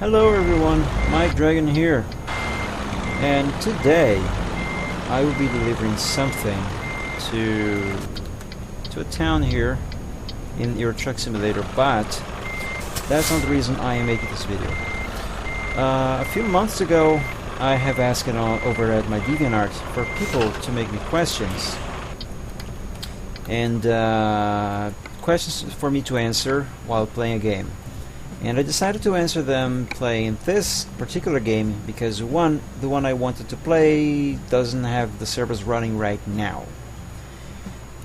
Hello everyone, Mike Dragon here, and today I will be delivering something to a town here in Euro Truck Simulator, but that's not the reason I am making this video. A few months ago I have asked over at my Deviant Art for people to make me questions, and questions for me to answer while playing a game. And I decided to answer them playing this particular game because the one I wanted to play doesn't have the servers running right now.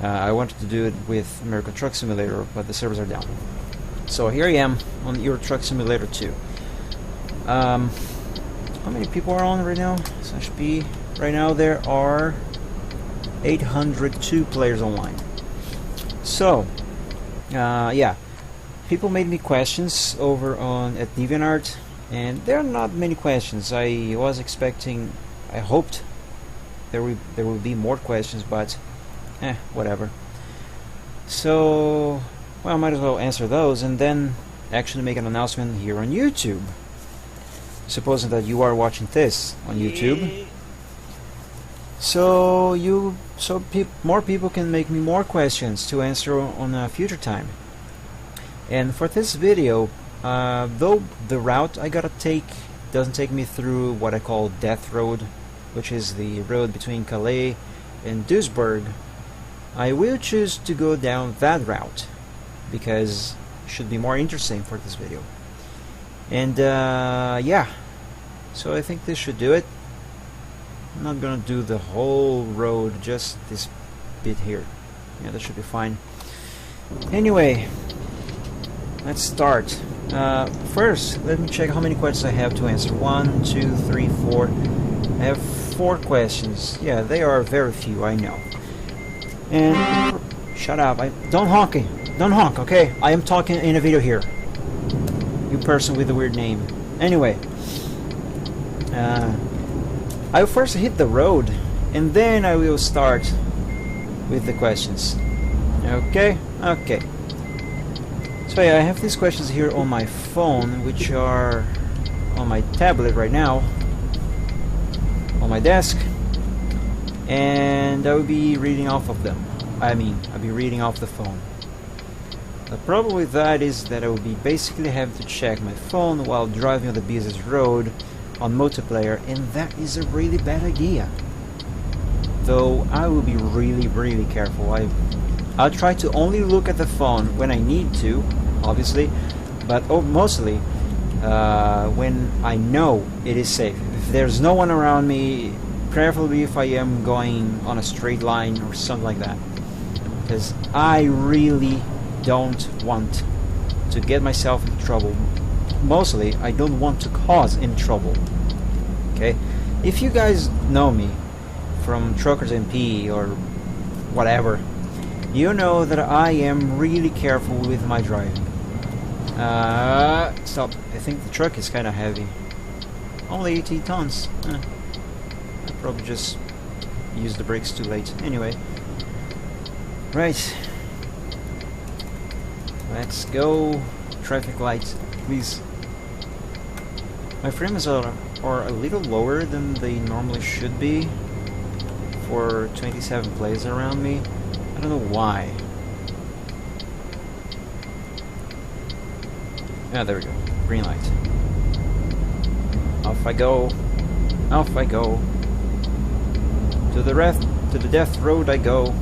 I wanted to do it with American Truck Simulator, but the servers are down. So here I am on Euro Truck Simulator 2. How many people are on right now? /P. Right now there are 802 players online. So, yeah. People made me questions over at DeviantArt, and there are not many questions. I was expecting, I hoped there would be more questions, but whatever. So, well, I might as well answer those and then actually make an announcement here on YouTube. Supposing that you are watching this on YouTube, so more people can make me more questions to answer on a future time. And for this video, though the route I gotta take doesn't take me through what I call Death Road, which is the road between Calais and Duisburg, I will choose to go down that route because it should be more interesting for this video. And yeah, so I think this should do it. I'm not gonna do the whole road, just this bit here. Yeah, that should be fine. Anyway, let's start. First, let me check how many questions I have to answer. 1, 2, 3, 4. I have 4 questions. Yeah, they are very few, I know. And shut up! Don't honk, okay? I am talking in a video here. You person with a weird name. Anyway, I will first hit the road, and then I will start with the questions. Okay? Okay. So yeah, I have these questions here on my phone, which are on my tablet right now, on my desk, and I will be reading off of them. I'll be reading off the phone. The problem with that is that I will be basically having to check my phone while driving on the business road on multiplayer, and that is a really bad idea. Though I will be really careful. I'll try to only look at the phone when I need to, obviously, but mostly when I know it is safe. If there's no one around me, preferably if I am going on a straight line or something like that, because I really don't want to get myself into trouble. Mostly, I don't want to cause any trouble. Okay? If you guys know me from Truckers MP or whatever, you know that I am really careful with my driving. Stop. I think the truck is kind of heavy. Only 18 tons. I probably just used the brakes too late. Anyway. Right. Let's go. Traffic lights, please. My frames are a little lower than they normally should be for 27 players around me. I don't know why. Ah, there we go. Green light. Off I go. Off I go. To the death road I go.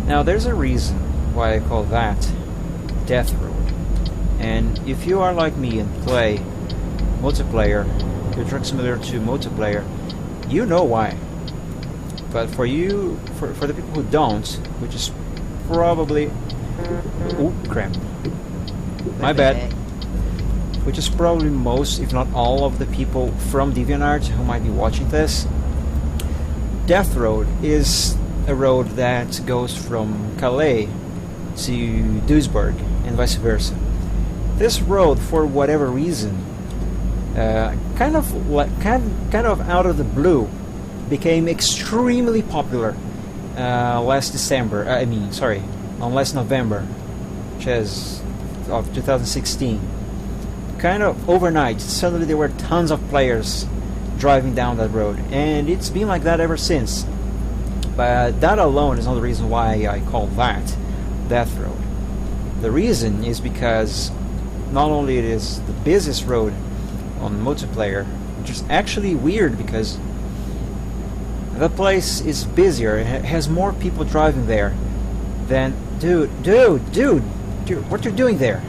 Now there's a reason why I call that Death Road. And if you are like me and play multiplayer, Euro Truck Simulator 2 multiplayer, you know why. But for you, for the people who don't, which is probably... Ooh, crap. My bad. Which is probably most, if not all, of the people from DeviantArt who might be watching this. Death Road is a road that goes from Calais to Duisburg and vice versa. This road, for whatever reason, kind of out of the blue, became extremely popular last November, which is of 2016. kind of overnight, suddenly there were tons of players driving down that road, and it's been like that ever since. But that alone is not the reason why I call that Death Road. The reason is because not only it is the busiest road on multiplayer, which is actually weird because the place is busier, it has more people driving there than... Dude, what you're doing there?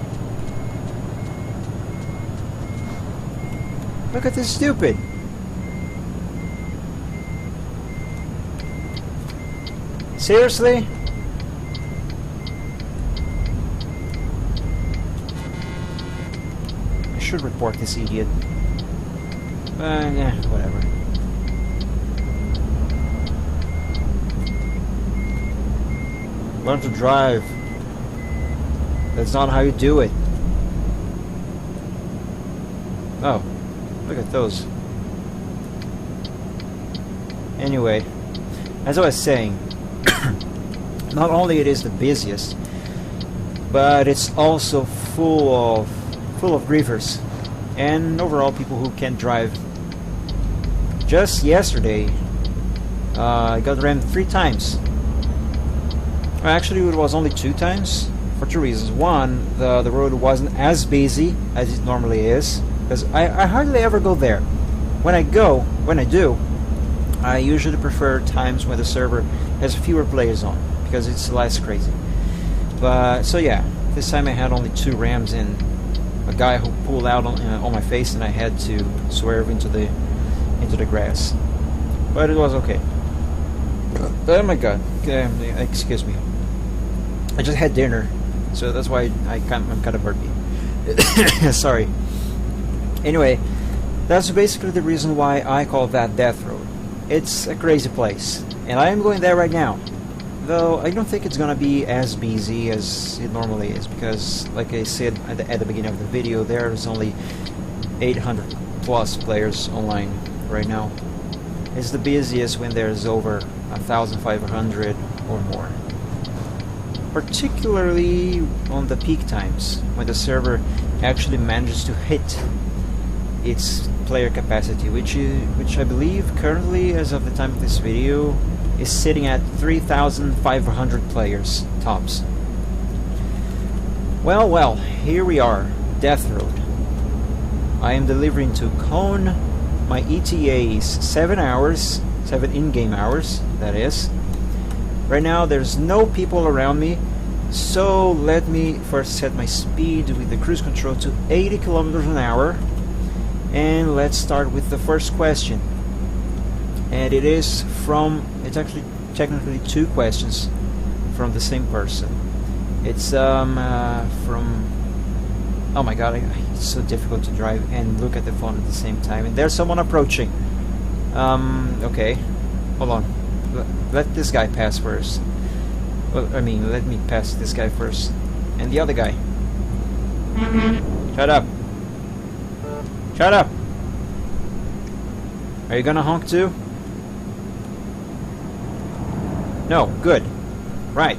Look at this stupid. Seriously? I should report this idiot. Whatever. Learn to drive. That's not how you do it. Oh, look at those. Anyway, as I was saying, not only it is the busiest, but it's also full of griefers and overall people who can't drive. Just yesterday, I got rammed 3 times. Well, actually, it was only 2 times for 2 reasons. One, the road wasn't as busy as it normally is, because I hardly ever go there. When I do, I usually prefer times when the server has fewer players on, because it's less crazy. But so yeah, this time I had only 2 rams and a guy who pulled out on my face, and I had to swerve into the grass. But it was okay. Oh my god! Excuse me. I just had dinner, so that's why I'm kind of burpy. Sorry. Anyway, that's basically the reason why I call that Death Road. It's a crazy place, and I am going there right now. Though I don't think it's gonna be as busy as it normally is, because, like I said at the beginning of the video, there's only 800 plus players online right now. It's the busiest when there's over 1,500 or more. Particularly on the peak times, when the server actually manages to hit its player capacity, which I believe currently, as of the time of this video, is sitting at 3,500 players tops. Well, here we are, Death Road. I am delivering to Cone. My ETA is 7 hours, 7 in-game hours, that is. Right now there's no people around me, so let me first set my speed with the cruise control to 80 kilometers an hour. And let's start with the first question. And it's actually technically 2 questions from the same person. It's from... Oh my god, it's so difficult to drive and look at the phone at the same time. And there's someone approaching. Okay. Hold on. Let this guy pass first. Well, I mean, let me pass this guy first. And the other guy. Shut up. Shut up! Are you gonna honk too? No, good. Right.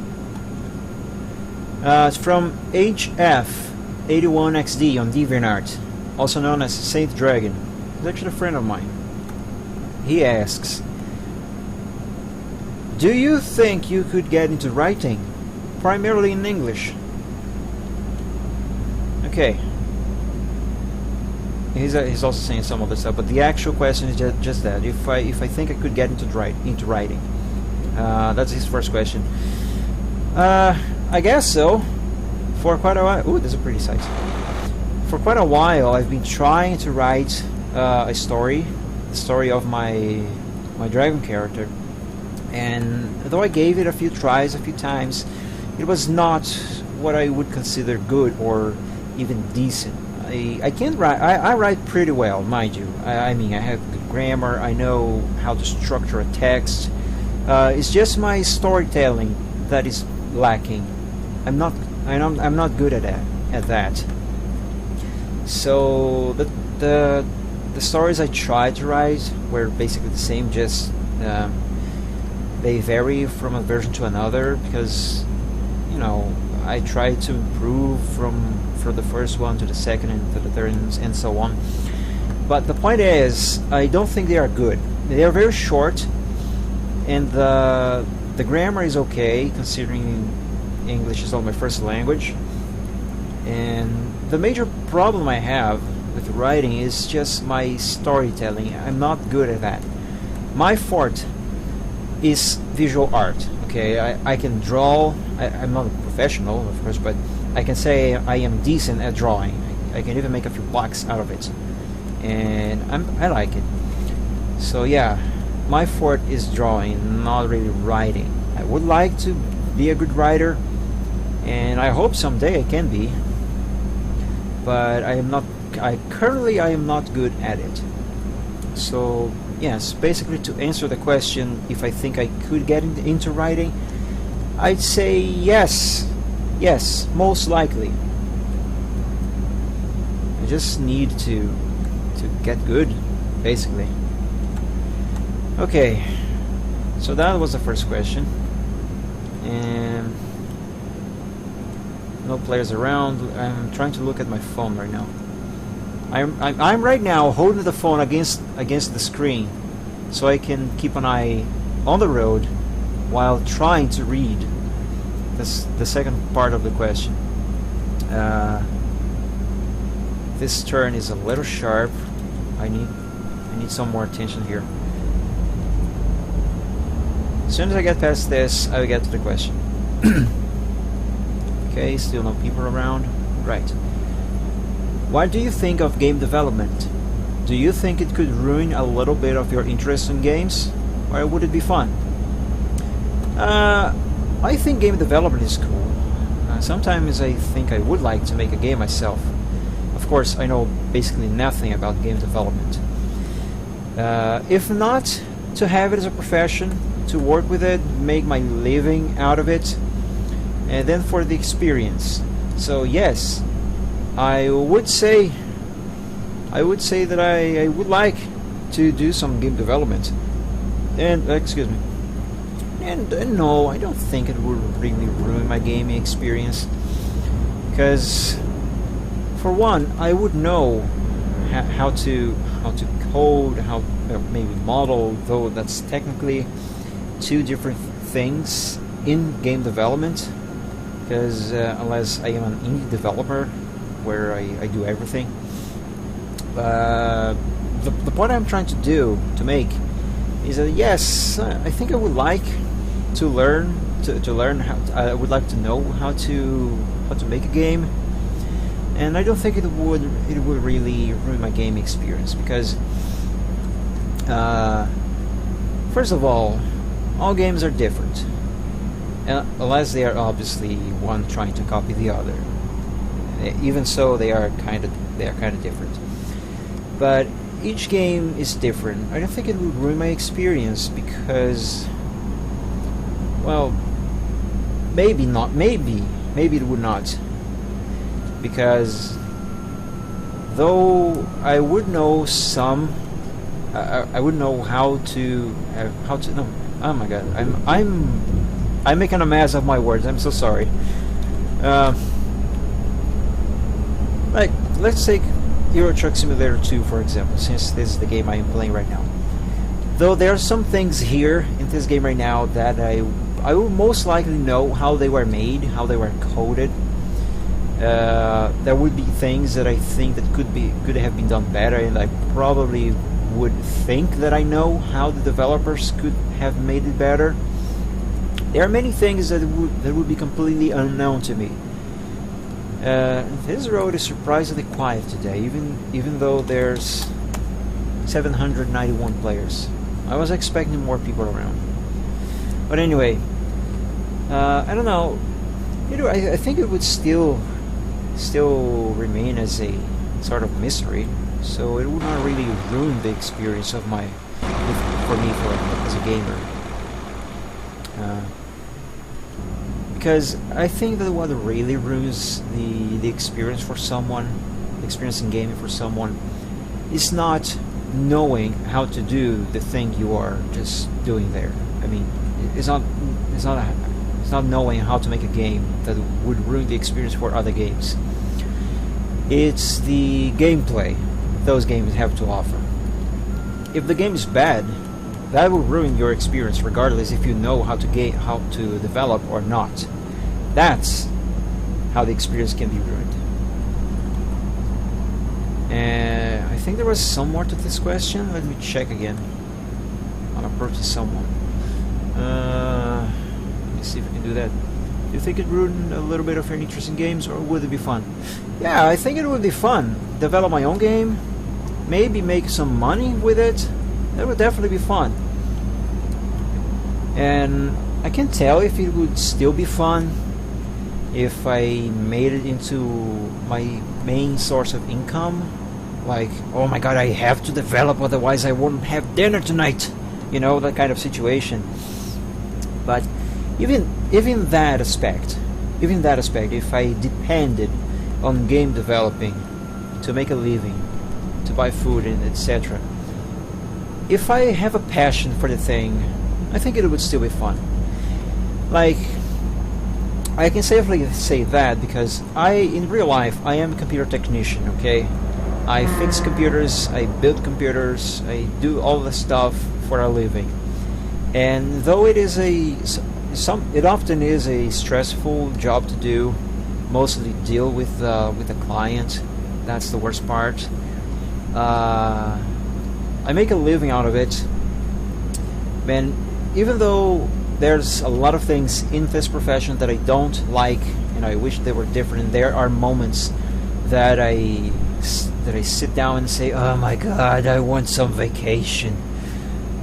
It's from HF81XD on Deviant Art, also known as Saint Dragon. He's actually a friend of mine. He asks, do you think you could get into writing, primarily in English? Okay. He's also saying some other stuff, but the actual question is just that. If I think I could get into writing. That's his first question. I guess so. For quite a while. Ooh, that's a pretty size. For quite a while, I've been trying to write a story, the story of my dragon character. And though I gave it a few tries, a few times, it was not what I would consider good or even decent. I can't write. I write pretty well, mind you. I mean, I have good grammar. I know how to structure a text. It's just my storytelling that is lacking. I'm not good at that. So the stories I tried to write were basically the same. Just they vary from a version to another because, you know, I try to improve from from the first one to the second and to the third and so on. But the point is, I don't think they are good. They are very short, and the grammar is okay, considering English is not my first language. And the major problem I have with writing is just my storytelling. I'm not good at that. My forte is visual art. Okay, I can draw. I'm not a professional, of course, but I can say I am decent at drawing. I can even make a few blocks out of it, and I like it. So yeah, my forte is drawing, not really writing. I would like to be a good writer, and I hope someday I can be, but I am not. Currently I am not good at it. So yes, basically, to answer the question if I think I could get into writing, I'd say yes. Yes, most likely. I just need to get good, basically. Okay, so that was the first question, and no players around. I'm trying to look at my phone right now. I'm right now holding the phone against the screen, so I can keep an eye on the road while trying to read the second part of the question. This turn is a little sharp. I need some more attention here. As soon as I get past this, I will get to the question. Okay, still no people around. Right. What do you think of game development? Do you think it could ruin a little bit of your interest in games, or would it be fun? I think game development is cool. Sometimes I think I would like to make a game myself. Of course, I know basically nothing about game development. If not, to have it as a profession, to work with it, make my living out of it, and then for the experience. So yes, I would say that I would like to do some game development. And excuse me. And no, I don't think it would really ruin my gaming experience, because for one, I would know how to code, how maybe model, though that's technically two different things in game development, because unless I am an indie developer where I do everything. The point I'm trying to make is that yes, I think I would like to learn how I would like to know how to make a game, and I don't think it would really ruin my game experience, because first of all games are different, unless they are obviously one trying to copy the other. Even so, they are kind of different, but each game is different. I don't think it would ruin my experience, because, well, maybe not. Maybe it would not, because though I would know some, I would know how to no. Oh my God, I'm making a mess of my words. I'm so sorry. Like, let's take Euro Truck Simulator 2 for example, since this is the game I am playing right now. Though there are some things here in this game right now that I will most likely know how they were made, how they were coded. There would be things that I think that could have been done better, and I probably would think that I know how the developers could have made it better. There are many things that would be completely unknown to me. This road is surprisingly quiet today, even though there's 791 players. I was expecting more people around. But anyway, I don't know. I think it would still remain as a sort of mystery, so it would not really ruin the experience of for me as a gamer. Because I think that what really ruins the experience for someone, experience in gaming for someone, is not knowing how to do the thing you are just doing there. I mean, it's not knowing how to make a game that would ruin the experience for other games. It's the gameplay those games have to offer. If the game is bad, that will ruin your experience regardless if you know how to develop or not. That's how the experience can be ruined. And I think there was some more to this question. Let me check again. On approach to someone. Let me see if we can do that. Do you think it ruined a little bit of your interest in games, or would it be fun? Yeah, I think it would be fun. Develop my own game, maybe make some money with it. That would definitely be fun. And I can tell if it would still be fun if I made it into my main source of income. Like, oh my god, I have to develop, otherwise I won't have dinner tonight. You know, that kind of situation. But even that aspect, if I depended on game developing to make a living, to buy food and etc., if I have a passion for the thing, I think it would still be fun. Like, I can safely say that because in real life, I am a computer technician, okay? I fix computers, I build computers, I do all the stuff for a living. And though it is it often is a stressful job to do, mostly deal with the client. That's the worst part. I make a living out of it. And even though there's a lot of things in this profession that I don't like, and I wish they were different, and there are moments that I sit down and say, oh my god, I want some vacation.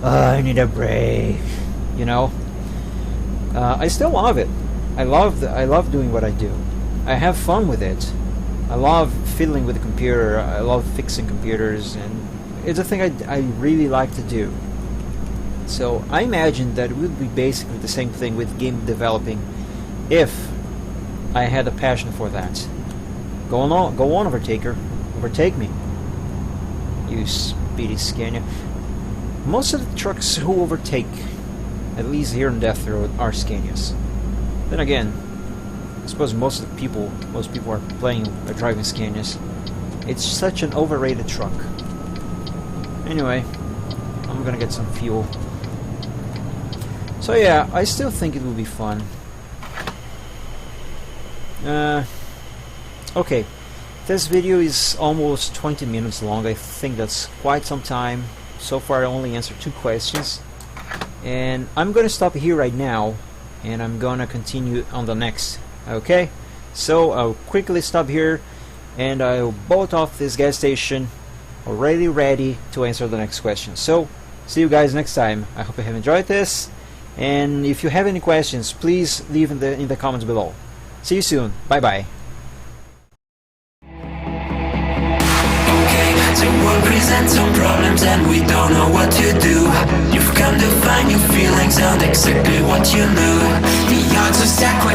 I need a break. You know? I still love it. I love doing what I do. I have fun with it. I love fiddling with the computer. I love fixing computers, and it's a thing I really like to do. So I imagine that it would be basically the same thing with game developing if I had a passion for that. Go on, Overtaker. Overtake me, you speedy Scania. Most of the trucks who overtake, at least here in Death Road, are Scanias. Then again, I suppose most people are driving Scanias. It's such an overrated truck. Anyway, I'm gonna get some fuel. So yeah, I still think it will be fun. Okay, this video is almost 20 minutes long. I think that's quite some time. So far I only answered 2 questions. And I'm gonna stop here right now, and I'm gonna continue on the next. Okay? So I'll quickly stop here, and I'll bolt off this gas station, already ready to answer the next question. So, see you guys next time. I hope you have enjoyed this, and if you have any questions, please leave in the comments below. See you soon. Bye bye. The world presents some problems and we don't know what to do. You've come to find your feelings and exactly what you knew. The odds are stacked.